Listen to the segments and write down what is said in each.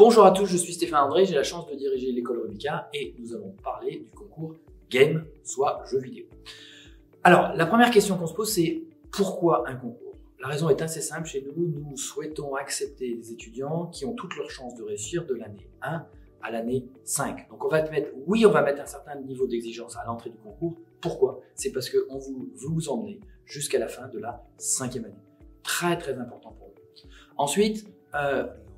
Bonjour à tous, je suis Stéphane André, j'ai la chance de diriger l'école Rubika et nous allons parler du concours Game, soit jeux vidéo. Alors, la première question qu'on se pose, c'est pourquoi un concours? La raison est assez simple, chez nous, nous souhaitons accepter des étudiants qui ont toutes leurs chances de réussir de l'année 1 à l'année 5. Donc on va mettre un certain niveau d'exigence à l'entrée du concours. Pourquoi? C'est parce qu'on veut vous emmener jusqu'à la fin de la 5e année. Très très important pour nous. Ensuite,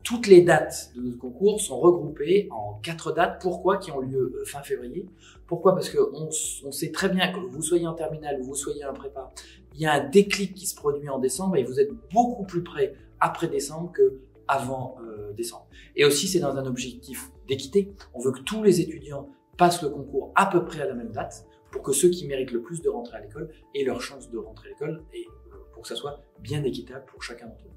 toutes les dates de notre concours sont regroupées en 4 dates. Pourquoi? Qui ont lieu fin février. Pourquoi? Parce qu'on sait très bien que vous soyez en terminale ou vous soyez en prépa, il y a un déclic qui se produit en décembre et vous êtes beaucoup plus prêt après décembre qu'avant décembre. Et aussi, c'est dans un objectif d'équité. On veut que tous les étudiants passent le concours à peu près à la même date pour que ceux qui méritent le plus de rentrer à l'école aient leur chance de rentrer à l'école et pour que ça soit bien équitable pour chacun d'entre eux.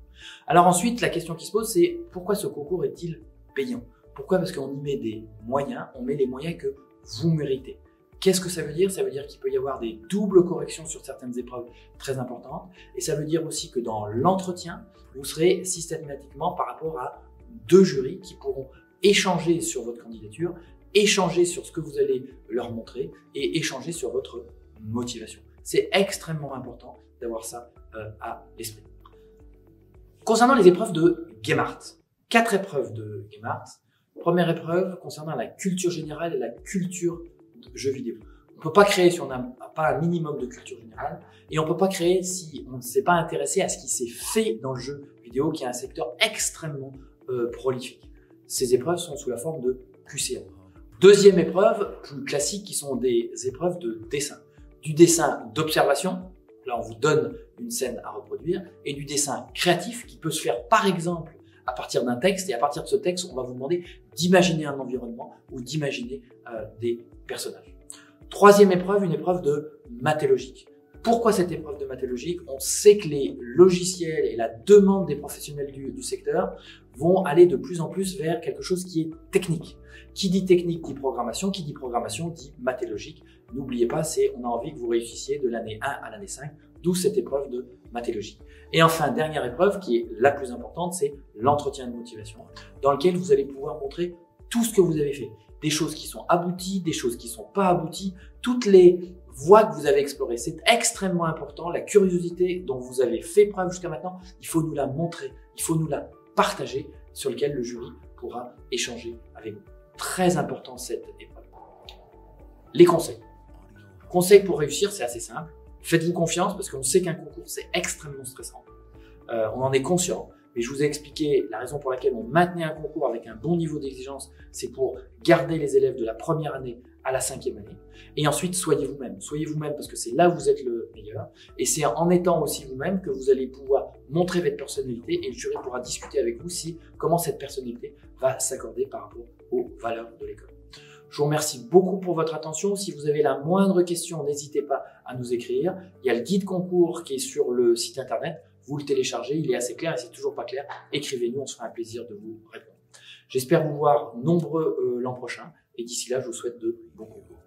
Alors ensuite, la question qui se pose, c'est pourquoi ce concours est-il payant? Pourquoi? Parce qu'on y met des moyens, on met les moyens que vous méritez. Qu'est-ce que ça veut dire? Ça veut dire qu'il peut y avoir des doubles corrections sur certaines épreuves très importantes. Et ça veut dire aussi que dans l'entretien, vous serez systématiquement par rapport à 2 jurys qui pourront échanger sur votre candidature, échanger sur ce que vous allez leur montrer et échanger sur votre motivation. C'est extrêmement important d'avoir ça à l'esprit. Concernant les épreuves de GameArt, 4 épreuves de GameArt. Première épreuve concernant la culture générale et la culture de jeux vidéo. On ne peut pas créer si on n'a pas un minimum de culture générale et on ne peut pas créer si on ne s'est pas intéressé à ce qui s'est fait dans le jeu vidéo qui est un secteur extrêmement prolifique. Ces épreuves sont sous la forme de QCM. Deuxième épreuve, plus classique, qui sont des épreuves de dessin. Du dessin d'observation, là on vous donne une scène à reproduire, et du dessin créatif qui peut se faire par exemple à partir d'un texte, et à partir de ce texte, on va vous demander d'imaginer un environnement ou d'imaginer des personnages. Troisième épreuve, une épreuve de maths logique. Pourquoi cette épreuve de maths logique? On sait que les logiciels et la demande des professionnels du secteur vont aller de plus en plus vers quelque chose qui est technique. Qui dit technique dit programmation, qui dit programmation dit maths logique. N'oubliez pas, on a envie que vous réussissiez de l'année 1 à l'année 5, d'où cette épreuve de maths logique. Et enfin, dernière épreuve qui est la plus importante, c'est l'entretien de motivation, dans lequel vous allez pouvoir montrer tout ce que vous avez fait. Des choses qui sont abouties, des choses qui ne sont pas abouties, toutes les voies que vous avez explorées. C'est extrêmement important. La curiosité dont vous avez fait preuve jusqu'à maintenant, il faut nous la montrer, il faut nous la partager, sur lequel le jury pourra échanger avec vous. Très important cette épreuve. Les conseils. Conseils pour réussir, c'est assez simple. Faites-vous confiance parce qu'on sait qu'un concours, c'est extrêmement stressant. On en est conscient. Mais je vous ai expliqué la raison pour laquelle on maintenait un concours avec un bon niveau d'exigence, c'est pour garder les élèves de la première année à la 5e année. Et ensuite, soyez vous-même. Soyez vous-même parce que c'est là où vous êtes le meilleur. Et c'est en étant aussi vous-même que vous allez pouvoir montrer votre personnalité et le jury pourra discuter avec vous comment cette personnalité va s'accorder par rapport aux valeurs de l'école. Je vous remercie beaucoup pour votre attention. Si vous avez la moindre question, n'hésitez pas à nous écrire. Il y a le guide concours qui est sur le site internet. Vous le téléchargez, il est assez clair et si c'est toujours pas clair, écrivez-nous, on se fera un plaisir de vous répondre. J'espère vous voir nombreux l'an prochain et d'ici là, je vous souhaite de bons concours.